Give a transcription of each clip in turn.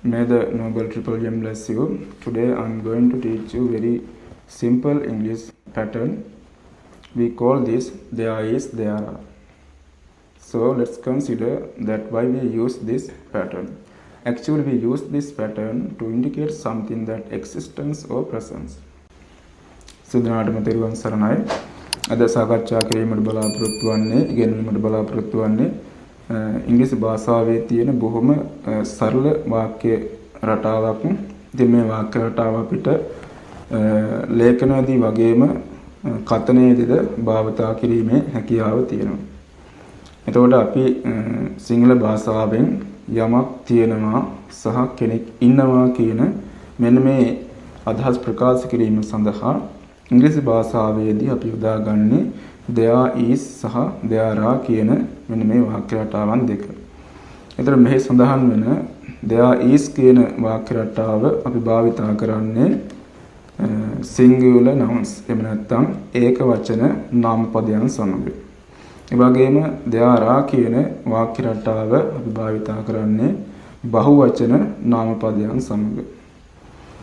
May the Noble Triple Gem bless you. Today I'm going to teach you very simple English pattern. We call this there is, there are. So let's consider that why we use this pattern. Actually we use this pattern to indicate something that existence or presence. සිදනාටම තෙරුවන් සරණයි. අද සාකච්ඡා කිරීමට බලාපොරොත්තු වන්නේ ඉගෙනීමට බලාපොරොත්තු වන්නේ ඉංග්‍රීසි භාෂාවේ තියෙන බොහොම සරල වාක්‍ය රටාවක්. ඉතින් මේ වාක්‍ය රටාව අපිට ලේඛනයේදී වගේම කතනයේදීද භාවිතා කිරීමේ හැකියාව තියෙනවා. එතකොට අපි සිංහල භාෂාවෙන් යමක් තියෙනවා සහ කෙනෙක් ඉන්නවා කියන මෙන්න මේ අදහස් ප්‍රකාශ කිරීම සඳහා ඉංග්‍රීසි භාෂාවේදී අපි උදාගන්නේ there is සහ there are කියන මෙන්න මේ වාක්‍ය රටාවන් දෙක. ඒතර මෙහි සඳහන් වෙන there is කියන වාක්‍ය රටාව අපි භාවිතා කරන්නේ singular nouns එහෙම නැත්නම් ඒක වචන නාම පදයන් සමග. ඒ වගේම there are කියන වාක්‍ය රටාව අපි භාවිතා කරන්නේ බහු වචන නාම පදයන් සමග.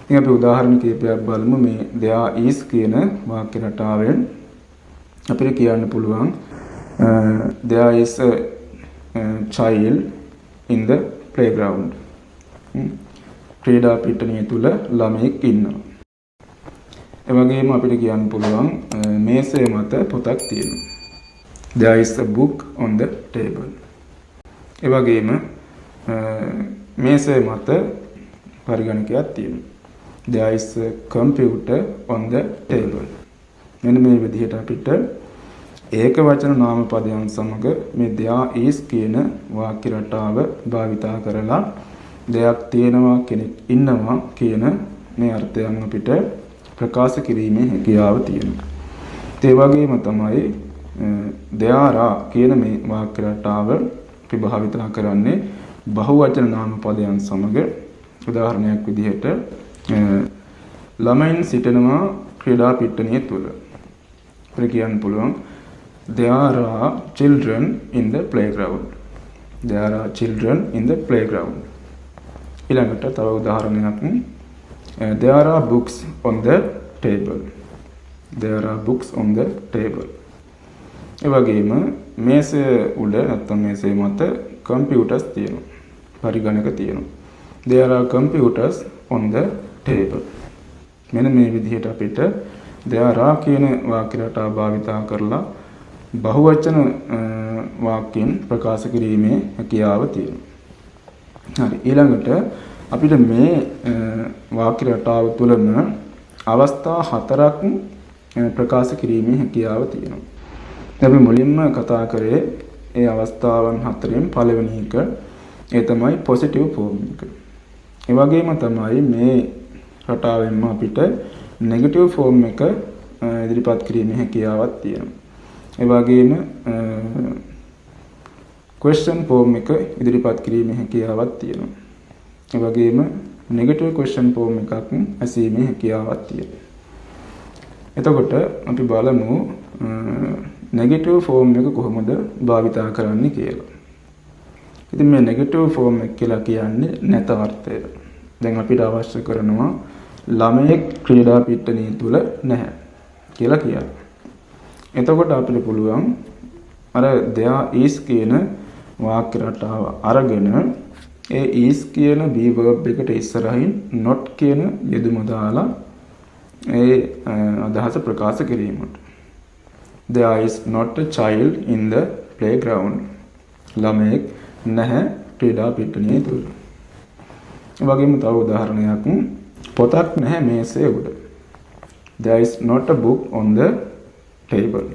ඉතින් අපි උදාහරණ කිහිපයක් බලමු. මේ there is කියන වාක්‍ය රටාවෙන් අපිට කියන්න පුළුවන් there is a child in the playground. ක්‍රීඩා පිටණිය තුල ළමෙක් ඉන්නවා. ඒ වගේම අපිට කියන්න පුළුවන් මේසය මත පොතක් තියෙනවා. There is a book on the table. ඒ වගේම මේසය මත පරිගණකයක් තියෙනවා. There is a computer on the table. මෙන්න මේ විදිහට අපිට ඒක වචන නාම පදයන් සමග මේ there is කියන වාක්‍ය රටාව භාවිතා කරලා දෙයක් තියෙනවා කෙනෙක් ඉන්නවා කියන මේ අර්ථයන් අපිට ප්‍රකාශ කිරීමේ හැකියාව තියෙනවා. ඒ වගේම තමයි there are කියන මේ වාක්‍ය රටාව අපි භාවිතා කරන්නේ බහුවචන නාම පදයන් සමග. උදාහරණයක් විදිහට ළමයින් සිටිනවා ක්‍රීඩා පිටණිය තුල. අපිට කියන්න පුළුවන් there are children in the playground. There are children in the playground. ඊළඟට තව උදාහරණයක් there are books on the table. There are books on the table. ඒ වගේම මේසය උඩ නැත්නම් මේසය මත computers තියෙනවා. පරිගණක තියෙනවා. There are computers on the table. මෙන්න මේ විදිහට අපිට there are කියන වාක්‍ය රටාව භාවිතා කරලා බහුවචන වාක්‍යයෙන් ප්‍රකාශ කිරීමේ හැකියාව තියෙනවා. හරි. ඊළඟට අපිට මේ වාක්‍ය රටාව තුළම අවස්ථා හතරක් ප්‍රකාශ කිරීමේ හැකියාව තියෙනවා. අපි මුලින්ම කතා කරේ ඒ අවස්ථාවන් හතරෙන් පළවෙනි එක ඒ තමයි positive form එක. ඒ වගේම තමයි මේ රටාවෙන්ම අපිට negative form එක ඉදිරිපත් කිරීමේ හැකියාවක් තියෙනවා. ඒ වගේම question form එක ඉදිරිපත් කිරීමේ හැකියාවක් තියෙනවා. ඒ වගේම negative question form එකක් ඇසීමේ හැකියාවක් තියෙනවා. එතකොට අපි බලමු negative form එක කොහොමද භාවිතා කරන්නේ කියලා. ඉතින් මේ negative form එක කියලා කියන්නේ නැත අර්ථය. දැන් අපිට අවශ්‍ය කරනවා ළමයෙක් ක්‍රීඩා පිටණිය තුල නැහැ කියලා කියන්න. එතකොට අපිට පුළුවන් අර there is කියන වාක්‍ය රටාව අරගෙන ඒ is කියන be verb එකට ඉස්සරහින් not කියන යෙදුම දාලා ඒ අදහස ප්‍රකාශ කිරීමට. There is not a child in the playground. ළමයෙක් නැහැ ක්‍රීඩා පිටණිය තුල. ඒ වගේම තව උදාහරණයක් පොතක් නැහැ මේසය උඩ. There is not a book on the table.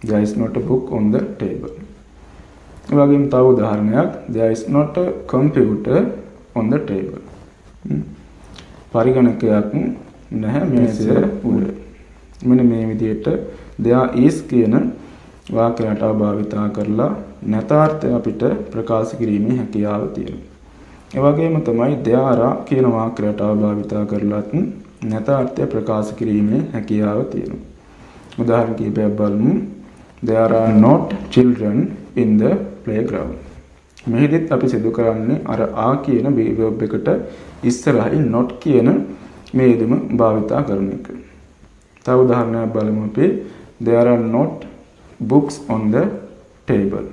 There is not a book on the table. ඒ වගේම තව උදාහරණයක් there is not a computer on the table. පරිගණකයක් නැහැ මේසය උඩ. මෙන්න මේ විදිහට there is කියන වාක්‍ය රටාව භාවිතා කරලා නැතාර්ථය අපිට ප්‍රකාශ කිරීමේ හැකියාව තියෙනවා. ඒ වගේම තමයි there are කියන වාක්‍ය රටාව භාවිතා කරලත් නැතාර්ථය ප්‍රකාශ කිරීමේ හැකියාව තියෙනවා. උදාහරණ කිහිපයක් බලමු. There are not children in the playground. මෙහිදීත් අපි සිදු කරන්නේ අර ආ කියන verb එකට ඉස්සරහින් not කියන මේ යෙදුම භාවිතා කරන එක. තව උදාහරණයක් බලමු අපි. There are not books on the table.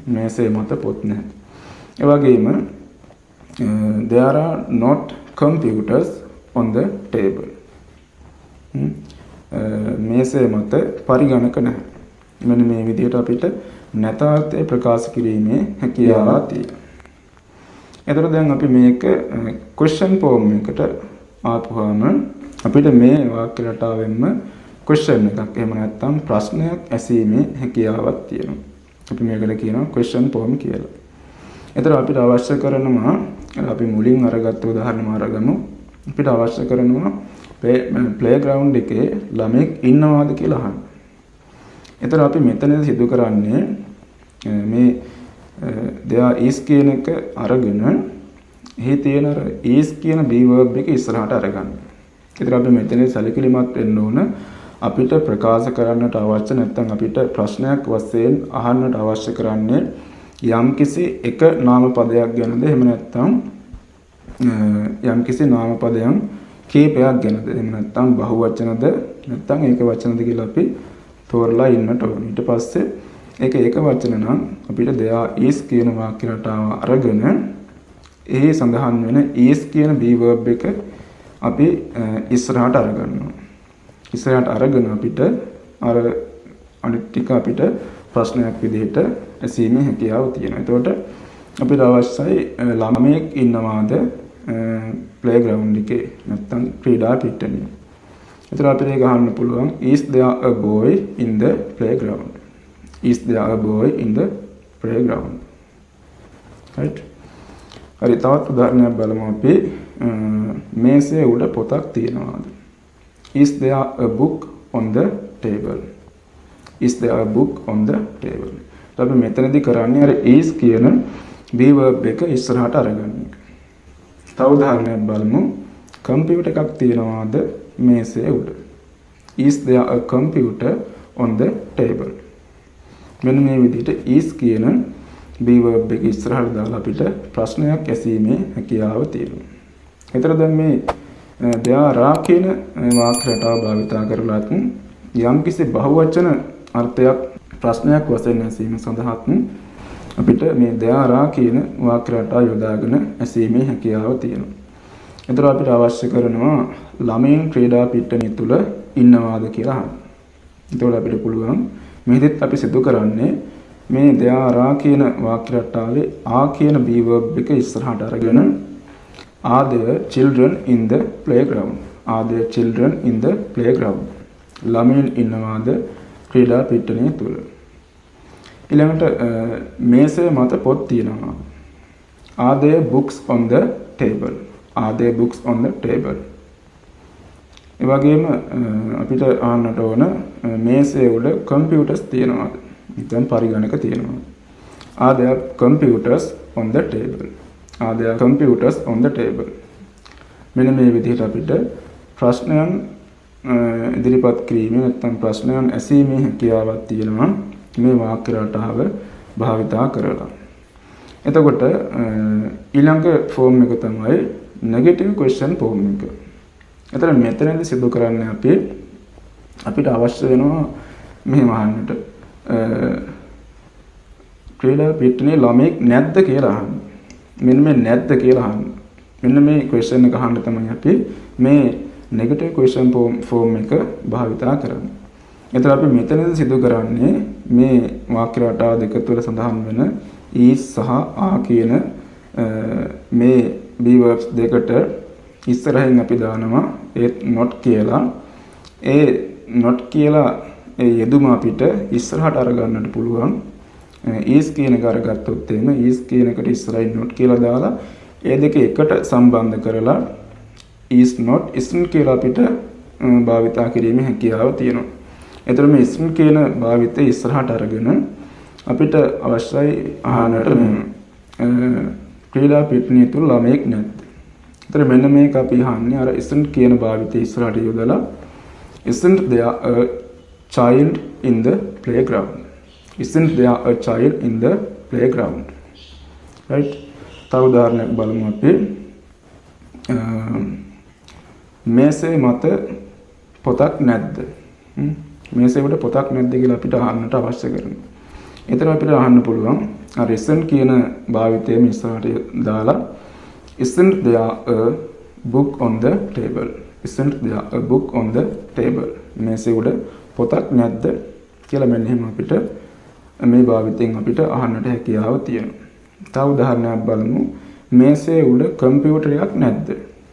මේසේ මත පොත් නැහැ. ඒ වගේම there are not computers on the table. මේසේ මත පරිගණක නැහැ. මෙන්න මේ විදිහට අපිට නැතාර්ථය ප්‍රකාශ කිරීමේ හැකියාවක් තියෙනවා. එතකොට දැන් අපි මේක question form එකට ආපුවාම අපිට මේ වාක්‍ය රටාවෙන්ම question එකක් එහෙම නැත්නම් ප්‍රශ්නයක් ඇසීමේ හැකියාවක් තියෙනවා. අපි මේකට කියනවා question form කියලා. එතකොට අපිට අවශ්‍ය කරනවා අපි මුලින් අරගත්ත උදාහරණෙම අරගමු. අපිට අවශ්‍ය කරනවා playground එකේ ළමෙක් ඉන්නවාද කියලා අහන්න. එතකොට අපි මෙතනදී සිදු කරන්නේ මේ there is කියන එක අරගෙන එහි තියෙන අර is කියන be verb එක ඉස්සරහට අරගන්න. ඒතර අපි මෙතනදී සැලකිලිමත් වෙන්න ඕන අපිට ප්‍රකාශ කරන්නට අවශ්‍ය නැත්නම් අපිට ප්‍රශ්නයක් වශයෙන් අහන්නට අවශ්‍ය කරන්නේ යම්කිසි එක නාම පදයක් ගැනද එහෙම නැත්නම් යම්කිසි නාම පදයන් කීපයක් ගැනද එහෙම නැත්නම් බහුවචනද නැත්නම් ඒක වචනද කියලා අපි තෝරලා ඉන්නට ඕන. ඊට පස්සේ ඒක වචන නම් අපිට there is කියන වාක්‍ය රටාව අරගෙන ඒ සඳහන් වෙන is කියන be verb එක අපි ඉස්සරහට අරගන්නවා. ඉස්සරහට අරගෙන අපිට අර අනිත් ටික අපිට ප්‍රශ්නයක් විදිහට ඇසීමේ හැකියාව තියෙනවා. එතකොට අපිට අවශ්‍යයි ළමයෙක් ඉන්නවාද playground එකේ නැත්නම් ක්‍රීඩා පිට්ටනියේ. එතකොට අපිට ඒක අහන්න පුළුවන් is there a boy in the playground? Is there a boy in the playground? Right? හරි තවත් උදාහරණයක් බලමු අපි. මේසේ උඩ පොතක් තියෙනවාද? Is there a book on the table? Is there a book on the table? අපි මෙතනදී කරන්නේ අර is කියන be verb එක ඉස්සරහට අරගන්න එක. තව උදාහරණයක් බලමු. කම්පියුටර් එකක් තියෙනවාද මේසේ උඩ? Is there a computer on the table? මෙන්න මේ විදිහට is කියන be verb එක ඉස්සරහට දාලා අපිට ප්‍රශ්නයක් ඇසීමේ හැකියාව තියෙනවා. ඒතර දැන් මේ there are කියන වාක්‍ය රටාව භාවිතා කරලාත් යම්කිසි බහුවචන අර්ථයක් ප්‍රශ්නයක් වශයෙන් ඇසීම සඳහාත් අපිට මේ there are කියන වාක්‍ය රටාව යොදාගෙන ඇසීමේ හැකියාව තියෙනවා. ඒතර අපිට අවශ්‍ය කරනවා ළමයින් ක්‍රීඩා පිට්ටනිය තුල ඉන්නවාද කියලා අහන්න. ඒතකොට අපිට පුළුවන් මෙහෙදිත් අපි සිදු කරන්නේ මේ there are කියන වාක්‍ය රටාවේ ආ කියන be verb එක ඉස්සරහට අරගෙන are there children in the playground? Are there children in the playground? ළමයින් ඉන්නවාද ක්‍රීඩා පිට්ටනිය තුල? ඊළඟට මේසේ මත පොත් තියෙනවා. Are there books on the table? Are there books on the table? ඒ වගේම අපිට අහන්නට ඕන මේසේ උඩ computers තියෙනවාද? නැත්නම් පරිගණක තියෙනවාද? Are there computers on the table? Are there computers on the table? මෙන්න මේ විදිහට අපිට ප්‍රශ්නයන් ඉදිරිපත් කිරීමේ නැත්නම් ප්‍රශ්නයන් ඇසීමේ හැකියාවක් තියෙනවා මේ වාක්‍ය රටාව භාවිතා කරලා. එතකොට ඊළඟ ෆෝම් එක තමයි negative question form එක. එතන මෙතනදී සිදු කරන්නේ අපිට අවශ්‍ය වෙනවා මෙහෙම අහන්නට ක්‍රීඩා පිට්ටනියේ ළමෙක් නැද්ද කියලා අහන්න. මෙන්න මේ නැද්ද කියලා අහන්න. මෙන්න මේ question එක අහන්න තමයි අපි මේ negative question form එක භාවිතා කරන්නේ. එතන අපි මෙතනදී සිදු කරන්නේ මේ වාක්‍ය රටාව දෙක තුළ සඳහන් වෙන is සහ are කියන මේ be verbs දෙකට ඉස්සරහින් අපි දානවා ඒ not කියලා. ඒ not කියලා ඒ යෙදුම අපිට ඉස්සරහට අරගන්නට පුළුවන්. is කියන එක අරගත්තොත් එහෙම is කියන එකට ඉස්සරහින් not කියලා දාලා ඒ දෙක එකට සම්බන්ධ කරලා is not isn't කියලා අපිට භාවිතා කිරීමේ හැකියාව තියෙනවා. එතකොට මේ isn't කියන භාවිතය ඉස්සරහට අරගෙන අපිට අවශ්‍යයි අහන්නට ක්‍රීඩා පිට්ටනිය තුල ළමෙක් නැද්ද? එතකොට මෙන්න මේක අපි අහන්නේ අර isn't කියන භාවිතය ඉස්සරහට යොදලා isn't there a child in the playground? Isn't there a child in the playground? right? තව උදාහරණයක් බලමු අපි. මේසේ මත පොතක් නැද්ද? මේසේ උඩ පොතක් නැද්ද කියලා අපිට අහන්නට අවශ්‍ය කරනවා. ඒතර අපිට අහන්න පුළුවන් අර isn't කියන භාවිතයම ඉස්සරහට දාලා isn't there a book on the table? Isn't there a book on the table? මේසේ උඩ පොතක් නැද්ද කියලා මෙන්න එහෙම අපිට මේ භාවිතයෙන් අපිට අහන්නට හැකියාව තියෙනවා. තව උදාහරණයක් බලමු. මේසේ උඩ කම්පියුටරයක් නැද්ද?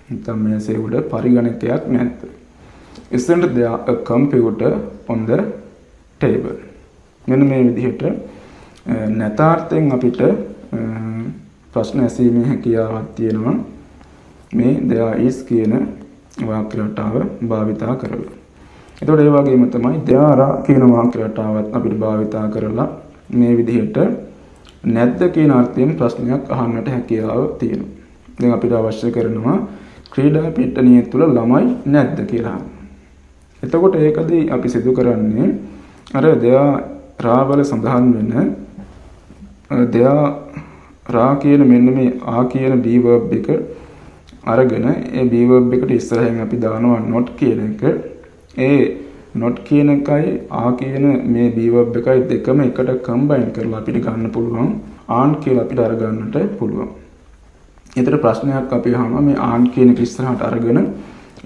නැත්නම් මේසේ උඩ පරිගණකයක් නැද්ද? Isn't there a computer on the table? මෙන්න මේ විදිහට නැතාර්ථයෙන් අපිට ප්‍රශ්න ඇසීමේ හැකියාවක් තියෙනවා මේ there is කියන වාක්‍ය රටාව භාවිතා කරලා. එතකොට ඒ වගේම තමයි there are කියන වාක්‍ය රටාවත් අපිට භාවිතා කරලා මේ විදිහට නැද්ද කියන අර්ථයෙන් ප්‍රශ්නයක් අහන්නට හැකියාව තියෙනවා. දැන් අපිට අවශ්‍ය කරනවා ක්‍රීඩා පිට්ටනිය තුල ළමයි නැද්ද කියලා. එතකොට ඒකදී අපි සිදු කරන්නේ අර there රාවල සඳහන් වෙන there රා කියන මෙන්න මේ ආ කියන b verb එක අරගෙන ඒ b verb එකට ඉස්සරහින් අපි දානවා not කියන එක. ඒ not කියන එකයි ආ කියන මේ b verb එකයි දෙකම එකට combine කරලා අපිට ගන්න පුළුවන් aren't කියලා අපිට අරගන්නට පුළුවන්. ඊතර ප්‍රශ්නයක් අපි අහනවා මේ aren't කියන එක ඉස්සරහට අරගෙන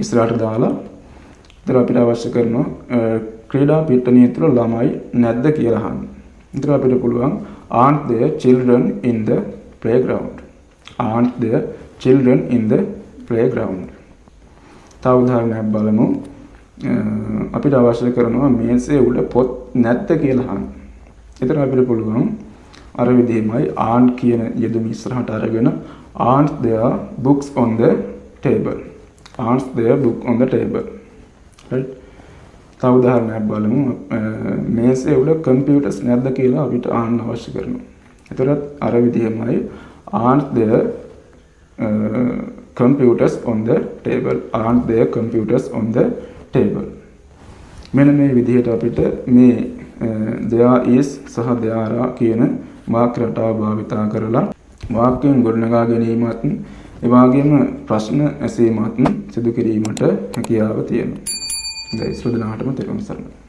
ඉස්සරහට දාලා ඊතර අපිට අවශ්‍ය කරනවා ක්‍රීඩා පිට්ටනිය තුල ළමයි නැද්ද කියලා අහන්න. ඊතර අපිට පුළුවන් aren't there children in the playground? Aren't there children in the playground? තව උදාහරණයක් බලමු. අපිට අවශ්‍ය කරනවා මේසේ උඩ පොත් නැද්ද කියලා අහන්න. ඊතර අපිට පුළුවන් අර විදිහමයි aren't කියන යෙදුම ඉස්සරහට අරගෙන aren't there books on the table? Aren't there book on the table? right? තව උදාහරණයක් බලමු. මේසේ උඩ computers නැද්ද කියලා අපිට අහන්න අවශ්‍ය කරනවා. එතකොට අර විදිහමයි aren't there computers on the table? Aren't there computers on the table? මෙන්න මේ විදිහට අපිට මේ there is සහ there are කියන වාක්‍ය රටාව භාවිතා කරලා වාක්‍යයෙන් ගොඩනගා ගැනීමත් ඒ වගේම ප්‍රශ්න ඇසීමත් සිදු කිරීමට හැකියාව තියෙනවා. දැන් ශ්‍රද්ධාවටම තෙරුවන් සරණයි.